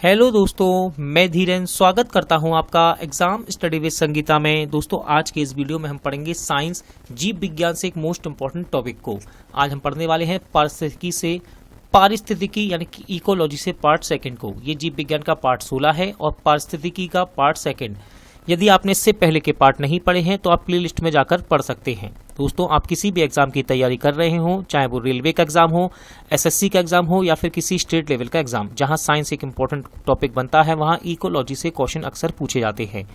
Hello दोस्तों, मैं धीरेन स्वागत करता हूं आपका एग्जाम स्टडी विद संगीता में। दोस्तों, आज के इस वीडियो में हम पढ़ेंगे साइंस जीव विज्ञान से एक मोस्ट इंपॉर्टेंट टॉपिक को। आज हम पढ़ने वाले हैं पारिस्थितिकी यानी कि इकोलॉजी से पार्ट सेकंड को। ये जीव विज्ञान का पार्ट 16 है और पारिस्थितिकी का पार्ट सेकंड। यदि आपने इससे पहले के पार्ट नहीं पढ़े हैं तो आप प्लेलिस्ट में जाकर पढ़ सकते हैं। दोस्तों, आप किसी भी एग्जाम की तैयारी कर रहे हो, चाहे वो रेलवे का एग्जाम हो, एसएससी का एग्जाम हो या फिर किसी स्टेट लेवल का एग्जाम, जहां साइंस एक इंपॉर्टेंट टॉपिक बनता है, वहां इकोलॉजी से क्वेश्चन अक्सर पूछे जाते हैं।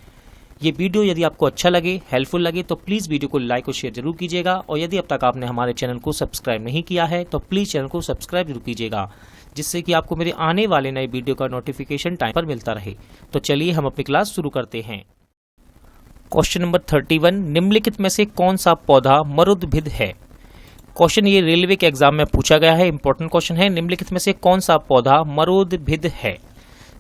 ये वीडियो यदि आपको अच्छा लगे, हेल्पफुल लगे, तो प्लीज वीडियो को लाइक और शेयर जरूर कीजिएगा। और यदि अब तक आपने हमारे चैनल को सब्सक्राइब नहीं किया है तो प्लीज चैनल को सब्सक्राइब जरूर कीजिएगा, जिससे कि आपको मेरे आने वाले नए वीडियो का नोटिफिकेशन टाइम पर मिलता रहे। तो चलिए हम अपनी क्लास शुरू करते हैं। क्वेश्चन नंबर 31, निम्नलिखित में से कौन सा पौधा मरुद्भिद है? क्वेश्चन ये रेलवे के एग्जाम में पूछा गया है, इंपॉर्टेंट क्वेश्चन है। निम्नलिखित में से कौन सा पौधा मरुद्भिद है?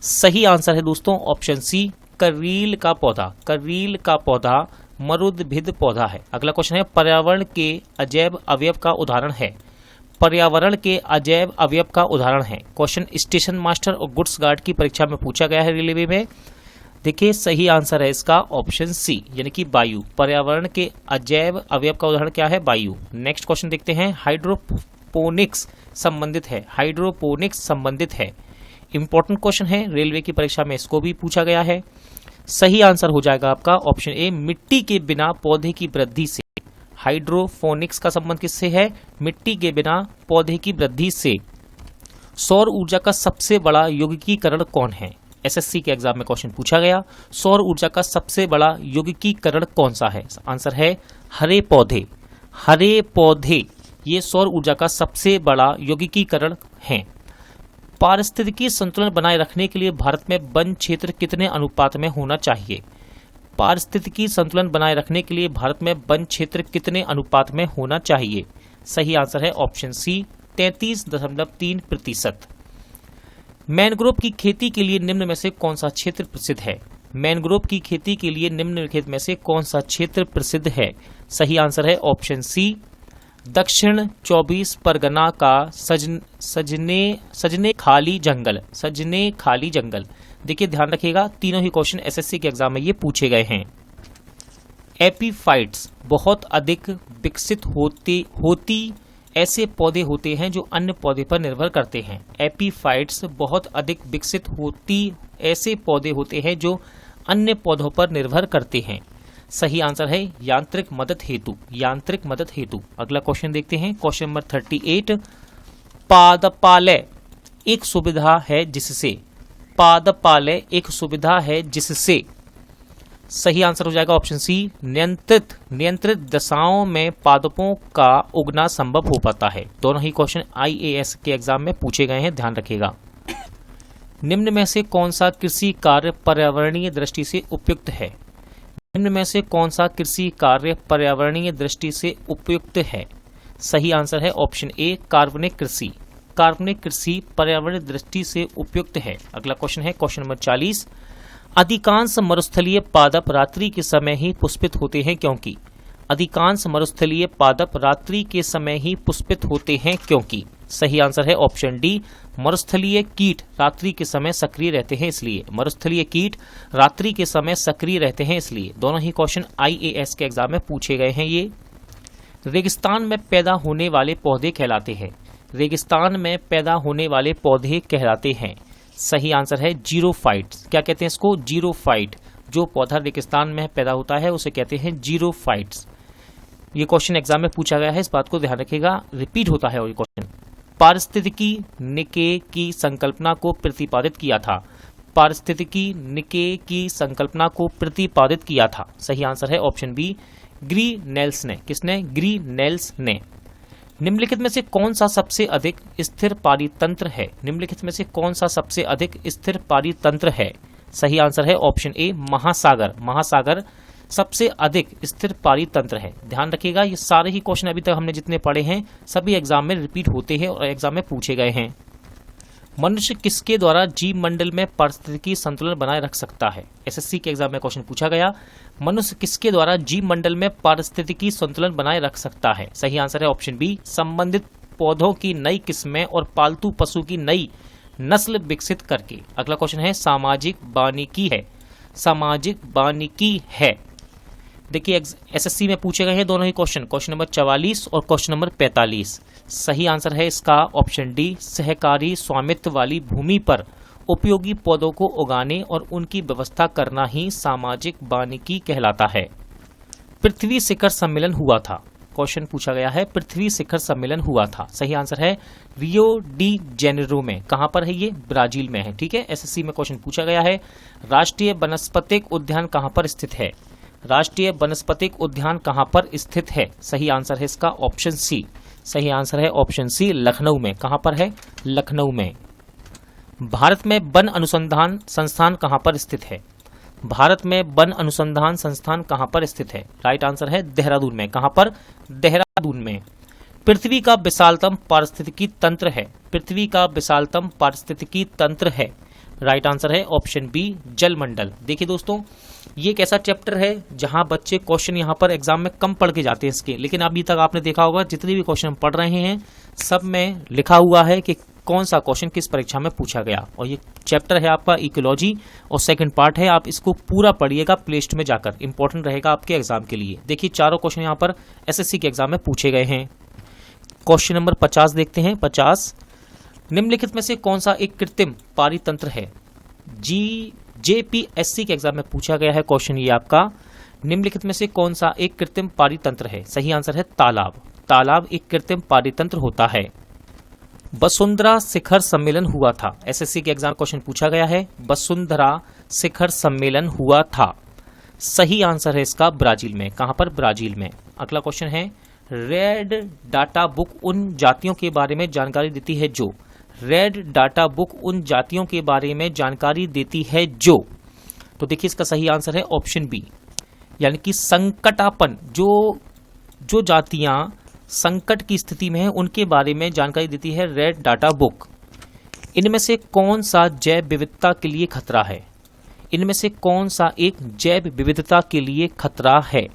सही आंसर है दोस्तों ऑप्शन सी, करील का पौधा। करील का पौधा मरुद्भिद पौधा है। अगला क्वेश्चन है, पर्यावरण के अजैव अवयव का उदाहरण है। पर्यावरण के अजैव अवयव का उदाहरण है। क्वेश्चन स्टेशन मास्टर और गुड्स गार्ड की परीक्षा में पूछा गया है रेलवे में। देखिए, सही आंसर है इसका ऑप्शन सी, यानी कि वायु। पर्यावरण के अजैव अवयव का उदाहरण क्या है? वायु। नेक्स्ट क्वेश्चन देखते हैं, हाइड्रोपोनिक्स संबंधित है। हाइड्रोपोनिक्स संबंधित है, इंपॉर्टेंट क्वेश्चन है, रेलवे की परीक्षा में इसको भी पूछा गया है। सही आंसर हो जाएगा आपका ऑप्शन ए, मिट्टी के बिना पौधे की वृद्धि से। हाइड्रोपोनिक्स का संबंध किससे है? मिट्टी के बिना पौधे की वृद्धि से। सौर ऊर्जा का सबसे बड़ा यौगिकीकरण कौन है? एसएससी के एग्जाम में क्वेश्चन पूछा गया, सौर ऊर्जा का सबसे बड़ा यौगिकीकरण कौन सा है? आंसर है हरे पौधे। हरे पौधे ये सौर ऊर्जा का सबसे बड़ा यौगिकीकरण है। पारिस्थितिकी संतुलन बनाए रखने के लिए भारत में वन क्षेत्र कितने अनुपात में होना चाहिए? पारिस्थितिकी संतुलन बनाए रखने के लिए भारत में वन क्षेत्र कितने अनुपात में होना चाहिए? सही आंसर है ऑप्शन सी, 33.3%। मैनग्रोव की खेती के लिए निम्न में से कौन सा क्षेत्र प्रसिद्ध है? मैनग्रोव की खेती के लिए निम्नलिखित में से कौन सा क्षेत्र प्रसिद्ध है? सही आंसर है ऑप्शन सी, दक्षिण 24 परगना का सजने खाली जंगल। सजने खाली जंगल। देखिए, ध्यान रखिएगा, तीनों ही क्वेश्चन एसएससी के एग्जाम में ये पूछे गए हैं। एपीफाइट्स बहुत अधिक विकसित होती ऐसे पौधे होते हैं जो अन्य पौधे पर निर्भर करते हैं। एपीफाइट्स बहुत अधिक विकसित होती ऐसे पौधे होते हैं जो अन्य पौधों पर निर्भर करते हैं। सही आंसर है यांत्रिक मदद हेतु। यांत्रिक मदद हेतु। अगला क्वेश्चन देखते हैं, क्वेश्चन नंबर 38, पादपालय एक सुविधा है जिससे। पादपालय एक सुविधा है जिससे। सही आंसर हो जाएगा ऑप्शन सी, नियंत्रित दशाओं में पादपों का उगना संभव हो पाता है। दोनों ही क्वेश्चन आईएएस के एग्जाम में पूछे गए हैं, ध्यान रखिएगा। निम्न में से कौन सा कृषि कार्य पर्यावरणीय दृष्टि से उपयुक्त है? निम्न में से कौन सा कृषि कार्य पर्यावरणीय दृष्टि से उपयुक्त है? सही आंसर है ऑप्शन ए, कार्बनिक कृषि। कार्बनिक कृषि पर्यावरणीय दृष्टि से उपयुक्त है। अगला क्वेश्चन है क्वेश्चन नंबर 40, अधिकांश मरुस्थलीय पादप रात्रि के समय ही पुष्पित होते हैं क्योंकि। अधिकांश मरुस्थलीय पादप रात्रि के समय ही पुष्पित होते हैं क्योंकि। सही आंसर है ऑप्शन डी, मरुस्थलीय कीट रात्रि के समय सक्रिय रहते हैं इसलिए। मरुस्थलीय कीट रात्रि के समय सक्रिय रहते हैं इसलिए। दोनों ही क्वेश्चन आईएएस के एग्जाम में पूछे गए हैं। ये रेगिस्तान में पैदा होने वाले पौधे कहलाते हैं। रेगिस्तान में पैदा होने वाले पौधे कहलाते हैं। सही आंसर है जीरोफाइट। क्या कहते हैं इसको? जीरोफाइट। जो पौधा रेगिस्तान में पैदा होता है उसे कहते हैं जीरोफाइट्स। ये क्वेश्चन एग्जाम में पूछा गया है, इस बात को ध्यान रखिएगा, रिपीट होता है। और ये क्वेश्चन पारिस्थितिकी निके की संकल्पना को प्रतिपादित किया था। पारिस्थितिकी निके की संकल्पना को प्रतिपादित किया था। सही आंसर है ऑप्शन बी, ग्रीनेल्स ने। किसने? ग्रीनेल्स ने। निम्नलिखित में से कौन सा सबसे अधिक स्थिर पारितंत्र है? निम्नलिखित में से कौन सा सबसे अधिक स्थिर पारितंत्र है? सही आंसर है ऑप्शन ए, महासागर। महासागर सबसे अधिक स्थिर पारितंत्र है। ध्यान रखिएगा, ये सारे ही क्वेश्चन अभी तक हमने जितने पढ़े हैं सभी एग्जाम में रिपीट होते हैं और एग्जाम में पूछे गए हैं। मनुष्य किसके द्वारा जीव मंडल में पारिस्थितिकी संतुलन बनाए रख सकता है? एसएससी के एग्जाम में क्वेश्चन पूछा गया, मनुष्य किसके द्वारा जीव मंडल में पारिस्थितिकी संतुलन बनाए रख सकता है? सही आंसर है ऑप्शन बी, संबंधित पौधों की नई किस्में और पालतू पशु की नई नस्ल विकसित करके। अगला क्वेश्चन है सामाजिक वानिकी है, सामाजिक वानिकी है। देखिए एसएससी में पूछे गए हैं दोनों ही क्वेश्चन, क्वेश्चन नंबर 44 और क्वेश्चन नंबर 45। सही आंसर है इसका ऑप्शन डी, सहकारी स्वामित्व वाली भूमि पर उपयोगी पौधों को उगाने और उनकी व्यवस्था करना ही सामाजिक वानिकी कहलाता है। पृथ्वी शिखर सम्मेलन हुआ था, क्वेश्चन पूछा गया है पृथ्वी शिखर सम्मेलन हुआ था। सही आंसर है रियो डी जेनेरो में। कहां पर है ये? ब्राजील में है। ठीक है, एसएससी में क्वेश्चन पूछा गया है राष्ट्रीय वनस्पतिक उद्यान कहां पर स्थित है, राष्ट्रीय वनस्पतिक उद्यान कहां पर स्थित है? सही आंसर है इसका ऑप्शन सी, सही आंसर है ऑप्शन सी, लखनऊ में। कहां पर है? लखनऊ में। भारत में वन अनुसंधान संस्थान कहां पर स्थित है, भारत में वन अनुसंधान संस्थान कहां पर स्थित है? राइट आंसर है देहरादून में। कहां पर? देहरादून में। पृथ्वी का विशालतम पारिस्थितिकी तंत्र है, पृथ्वी का विशालतम पारिस्थितिकी तंत्र है। राइट आंसर है ऑप्शन बी, जलमंडल। देखिए दोस्तों, ये एक ऐसा चैप्टर है जहां बच्चे क्वेश्चन यहां पर एग्जाम में कम पढ़ के जाते हैं इसके, लेकिन अभी तक आपने देखा होगा जितने भी क्वेश्चन पढ़ रहे हैं सब में लिखा हुआ है कि कौन सा क्वेश्चन किस परीक्षा में पूछा गया। और ये चैप्टर है आपका इकोलॉजी और सेकंड पार्ट है, आप इसको पूरा पढ़िएगा प्लेलिस्ट में जाकर, इंपॉर्टेंट रहेगा आपके एग्जाम के लिए। देखिए चारों क्वेश्चन यहाँ पर एसएससी के एग्जाम में पूछे गए हैं। क्वेश्चन नंबर 50 देखते हैं। 50, निम्नलिखित में से कौन सा एक कृत्रिम पारितंत्र है? जेपीएससी के एग्जाम में पूछा गया है क्वेश्चन ये आपका, निम्नलिखित में से कौन सा एक कृत्रिम पारितंत्र है? सही आंसर है तालाब, तालाब एक कृत्रिम पारितंत्र होता है। वसुंधरा शिखर सम्मेलन हुआ था, एसएससी के एग्जाम क्वेश्चन पूछा गया है वसुंधरा शिखर सम्मेलन हुआ था। सही आंसर है इसका ब्राजील में। कहां पर? ब्राजील में। अगला क्वेश्चन है रेड डाटा बुक उन जातियों के बारे में जानकारी देती है जो, रेड डाटा बुक उन जातियों के बारे में जानकारी देती है जो, तो देखिए इसका सही आंसर है ऑप्शन बी, यानी कि संकटापन, जो जातियां संकट की स्थिति में है उनके बारे में जानकारी देती है रेड डाटा बुक। इनमें से कौन सा जैव विविधता के लिए खतरा है? इनमें से कौन सा एक जैव विविधता के लिए खतरा है?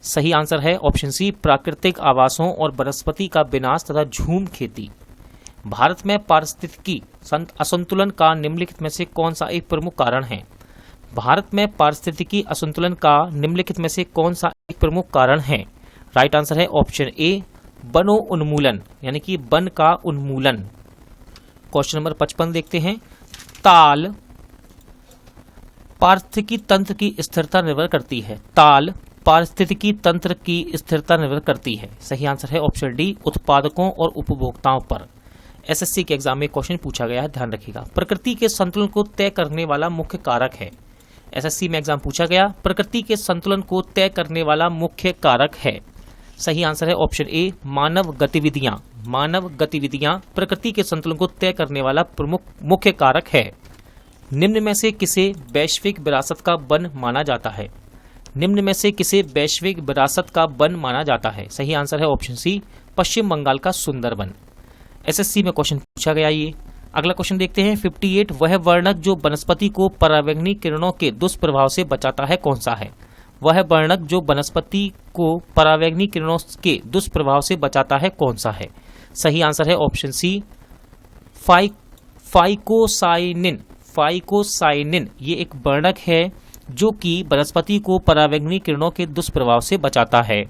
सही आंसर है ऑप्शन सी, प्राकृतिक आवासों और वनस्पति का विनाश तथा झूम खेती। भारत में पारिस्थितिकी असंतुलन का निम्नलिखित में से कौन सा एक प्रमुख कारण है? भारत में पारिस्थितिकी असंतुलन का निम्नलिखित में से कौन सा एक प्रमुख कारण है? राइट आंसर है ऑप्शन ए, वनों उन्मूलन, यानी कि वन का उन्मूलन। क्वेश्चन नंबर 55 देखते हैं। ताल पारिस्थितिकी तंत्र की स्थिरता निर्भर करती है, ताल पारिस्थितिकी तंत्र की स्थिरता निर्भर करती है। सही आंसर है ऑप्शन डी, उत्पादकों और उपभोक्ताओं पर। एसएससी के एग्जाम में क्वेश्चन पूछा गया है, ध्यान रखिएगा। प्रकृति के संतुलन को तय करने वाला मुख्य कारक है, एसएससी में एग्जाम पूछा गया प्रकृति के संतुलन को तय करने वाला मुख्य कारक है। सही आंसर है ऑप्शन ए, मानव गतिविधियां, मानव गतिविधियां प्रकृति के संतुलन को तय करने वाला प्रमुख मुख्य कारक है। निम्न में से किसे वैश्विक विरासत का वन माना जाता है? निम्न में से किसे वैश्विक विरासत का वन माना जाता है? सही आंसर है ऑप्शन सी, पश्चिम बंगाल का सुंदरबन। एसएससी में क्वेश्चन पूछा गया ये। अगला क्वेश्चन देखते हैं 58, वह वर्णक जो वनस्पति को परावैंगनी किरणों के दुष्प्रभाव से बचाता है कौन सा है? वह वर्णक जो वनस्पति को परावैंगनी किरणों के दुष्प्रभाव से बचाता है कौन सा है? सही आंसर है ऑप्शन सी, फाइकोसाइनिन। फाइकोसाइनिन ये एक वर्णक है जो कि वनस्पति को परावैंगनी किरणों के दुष्प्रभाव से बचाता है।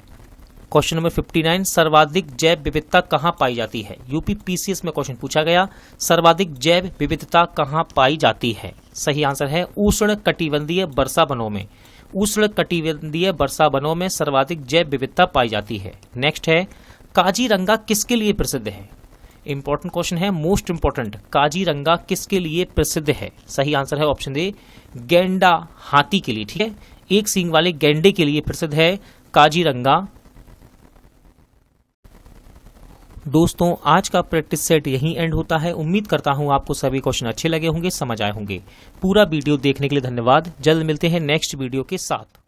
क्वेश्चन नंबर 59, सर्वाधिक जैव विविधता कहाँ पाई जाती है? यूपीपीसीएस में क्वेश्चन पूछा गया, सर्वाधिक जैव विविधता कहाँ पाई जाती है? सही आंसर है उष्ण कटिबंधीय वर्षा वनों में, उष्ण कटिबंधीय वर्षा वनों में सर्वाधिक जैव विविधता पाई जाती है। नेक्स्ट है काजीरंगा किसके लिए प्रसिद्ध है? इंपॉर्टेंट क्वेश्चन है, मोस्ट इंपॉर्टेंट। काजीरंगा किसके लिए प्रसिद्ध है? सही आंसर है ऑप्शन ए, गैंडा हाथी के लिए। ठीक है, एक सींग वाले गैंडे के लिए प्रसिद्ध है काजीरंगा। दोस्तों आज का प्रैक्टिस सेट यहीं एंड होता है। उम्मीद करता हूं आपको सभी क्वेश्चन अच्छे लगे होंगे, समझ आए होंगे। पूरा वीडियो देखने के लिए धन्यवाद। जल्द मिलते हैं नेक्स्ट वीडियो के साथ।